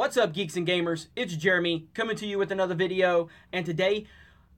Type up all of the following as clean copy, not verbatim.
What's up, geeks and gamers? It's Jeremy coming to you with another video, and today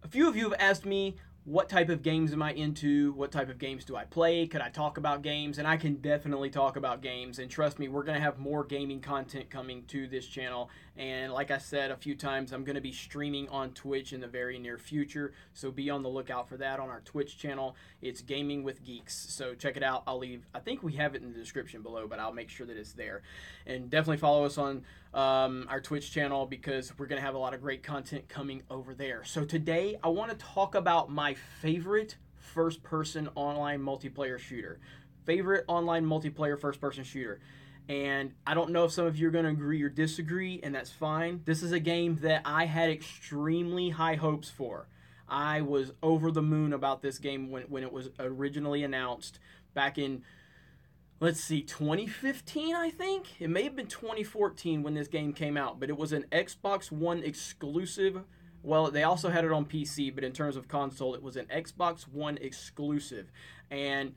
a few of you have asked me what type of games am I into, what type of games do I play, could I talk about games, and I can definitely talk about games, and trust me, we're going to have more gaming content coming to this channel, and like I said a few times, I'm going to be streaming on Twitch in the very near future, so be on the lookout for that on our Twitch channel. It's Gaming with Geeks, so check it out. I think we have it in the description below, but I'll make sure that it's there, and definitely follow us on our Twitch channel because we're going to have a lot of great content coming over there. So today I want to talk about my favorite first-person online multiplayer shooter. Favorite online multiplayer first-person shooter. And I don't know if some of you are going to agree or disagree, and that's fine. This is a game that I had extremely high hopes for. I was over the moon about this game when it was originally announced back in, let's see, 2015, I think? It may have been 2014 when this game came out, but it was an Xbox One exclusive. Well, they also had it on PC, but in terms of console, it was an Xbox One exclusive. And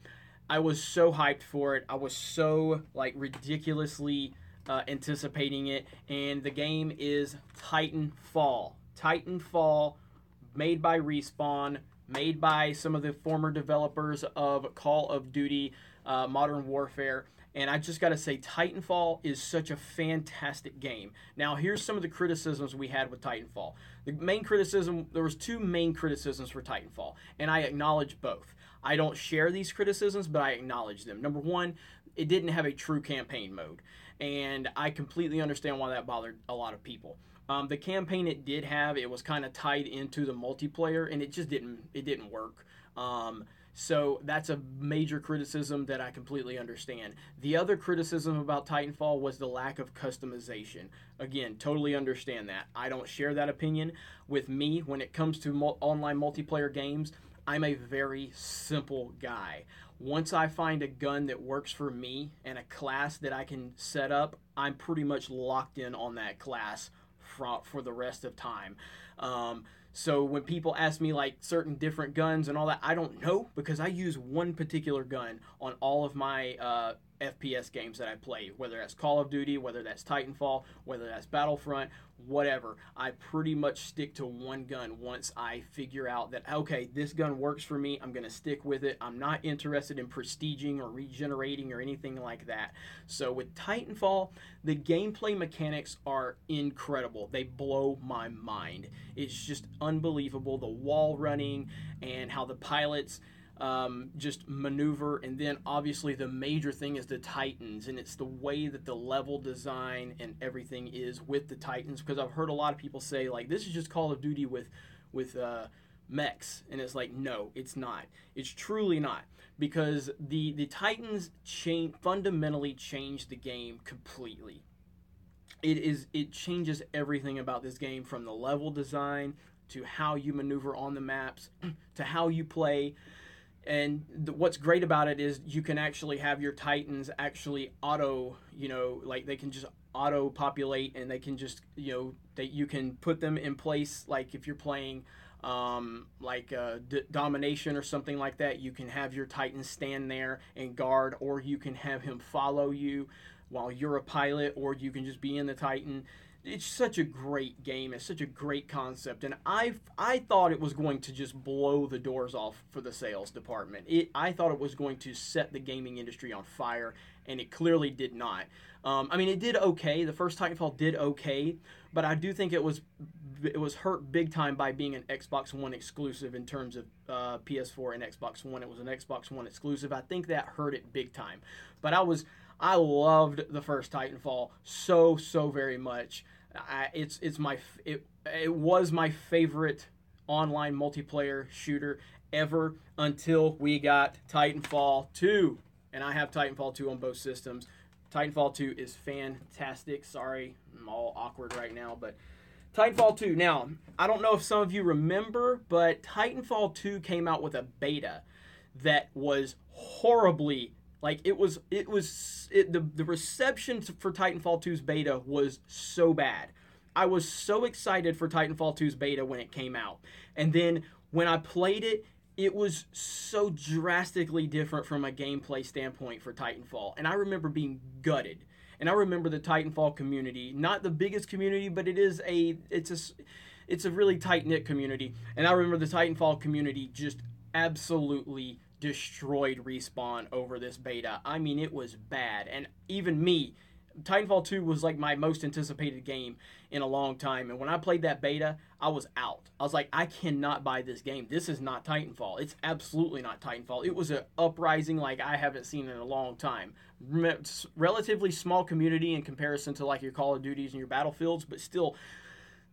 I was so hyped for it. I was so, ridiculously anticipating it. And the game is Titanfall. Titanfall, made by Respawn, made by some of the former developers of Call of Duty, Modern Warfare, and I just got to say, Titanfall is such a fantastic game. Now, here's some of the criticisms we had with Titanfall. There was two main criticisms for Titanfall, and I acknowledge both. I don't share these criticisms, but I acknowledge them. Number one, it didn't have a true campaign mode, and I completely understand why that bothered a lot of people. The campaign it did have, it was kind of tied into the multiplayer, and it just didn't work. So that's a major criticism that I completely understand. The other criticism about Titanfall was the lack of customization. Again, totally understand that. I don't share that opinion. With me, when it comes to online multiplayer games, I'm a very simple guy. Once I find a gun that works for me and a class that I can set up, I'm pretty much locked in on that class for the rest of time. So when people ask me certain different guns and all that, I don't know because I use one particular gun on all of my FPS games that I play, whether that's Call of Duty, whether that's Titanfall, whether that's Battlefront, whatever. I pretty much stick to one gun once I figure out that, okay, this gun works for me, I'm going to stick with it. I'm not interested in prestiging or regenerating or anything like that. So with Titanfall, the gameplay mechanics are incredible. They blow my mind. It's just unbelievable. The wall running and how the pilots just maneuver, and then obviously the major thing is the Titans, and it's the way that the level design and everything is with the Titans, because I've heard a lot of people say this is just Call of Duty with mechs, and it's no, it's not. It's truly not, because the Titans fundamentally change the game completely. It changes everything about this game, from the level design to how you maneuver on the maps to how you play. And what's great about it is you can actually have your Titans actually auto, they can just auto populate, and they can just, that you can put them in place. Like if you're playing Domination or something like that, you can have your Titan stand there and guard, or you can have him follow you while you're a pilot, or you can just be in the Titan. It's such a great game. It's such a great concept, and I thought it was going to just blow the doors off for the sales department. I thought it was going to set the gaming industry on fire, and it clearly did not. It did okay. The first Titanfall did okay, but I do think it was hurt big time by being an Xbox One exclusive in terms of PS4 and Xbox One. It was an Xbox One exclusive. I think that hurt it big time. But I loved the first Titanfall so very much. It was my favorite online multiplayer shooter ever until we got Titanfall 2, and I have Titanfall 2 on both systems. Titanfall 2 is fantastic. Sorry, I'm all awkward right now, but Titanfall 2. Now, I don't know if some of you remember, but Titanfall 2 came out with a beta that was horribly, the reception for Titanfall 2's beta was so bad. I was so excited for Titanfall 2's beta when it came out. And then when I played it, it was so drastically different from a gameplay standpoint for Titanfall. And I remember being gutted. And I remember the Titanfall community, not the biggest community, but it's a really tight-knit community. And I remember the Titanfall community just absolutely destroyed Respawn over this beta. I mean, it was bad. And even me, Titanfall 2 was like my most anticipated game in a long time. And when I played that beta, I was out. I was like, I cannot buy this game. This is not Titanfall. It's absolutely not Titanfall. It was an uprising like I haven't seen in a long time. Relatively small community in comparison to like your Call of Duties and your Battlefields, but still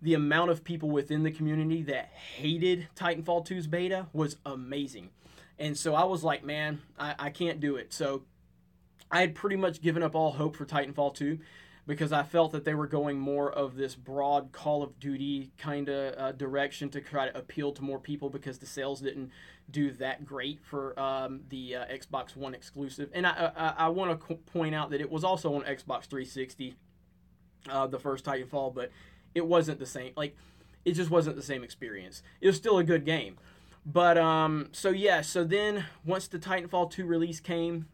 the amount of people within the community that hated Titanfall 2's beta was amazing. And so I was like, man, I can't do it. So I had pretty much given up all hope for Titanfall 2 because I felt that they were going more of this broad Call of Duty kind of direction to try to appeal to more people because the sales didn't do that great for the Xbox One exclusive. And I want to point out that it was also on Xbox 360, the first Titanfall, but it wasn't the same. Like, it just wasn't the same experience. It was still a good game. But, so then once the Titanfall 2 release came,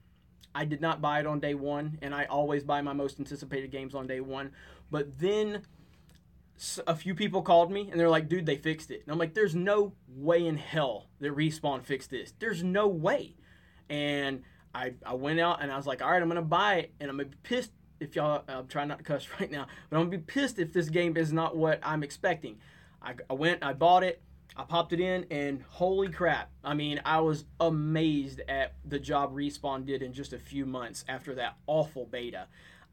I did not buy it on day one, and I always buy my most anticipated games on day one. But then a few people called me, and they're like, dude, they fixed it. And I'm like, there's no way in hell that Respawn fixed this. There's no way. And I went out, and I was like, all right, I'm going to buy it, and I'm going to be pissed if y'all, I'm trying not to cuss right now, but I'm going to be pissed if this game is not what I'm expecting. I went, I bought it. I popped it in, and holy crap. I mean, I was amazed at the job Respawn did in just a few months after that awful beta.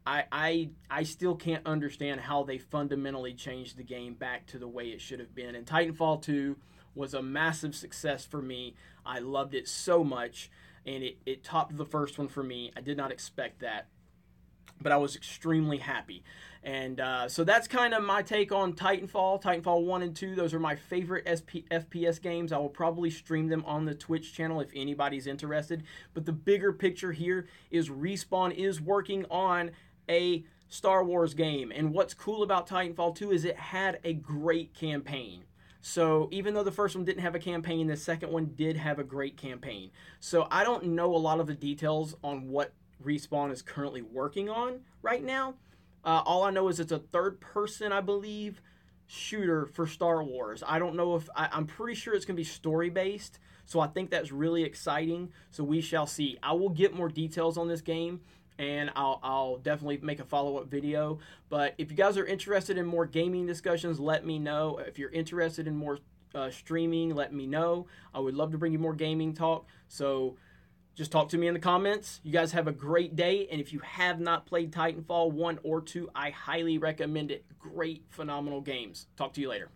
I still can't understand how they fundamentally changed the game back to the way it should have been. And Titanfall 2 was a massive success for me. I loved it so much, and it topped the first one for me. I did not expect that, but I was extremely happy. And so that's kind of my take on Titanfall. Titanfall 1 and 2, those are my favorite FPS games. I will probably stream them on the Twitch channel if anybody's interested. But the bigger picture here is Respawn is working on a Star Wars game. And what's cool about Titanfall 2 is it had a great campaign. So even though the first one didn't have a campaign, the second one did have a great campaign. So I don't know a lot of the details on what Respawn is currently working on right now. All I know is it's a third-person, I believe, shooter for Star Wars. I don't know if... I'm pretty sure it's going to be story-based, so I think that's really exciting. So we shall see. I will get more details on this game, and I'll definitely make a follow-up video. But if you guys are interested in more gaming discussions, let me know. If you're interested in more streaming, let me know. I would love to bring you more gaming talk. So just talk to me in the comments. You guys have a great day. And if you have not played Titanfall 1 or 2, I highly recommend it. Great, phenomenal games. Talk to you later.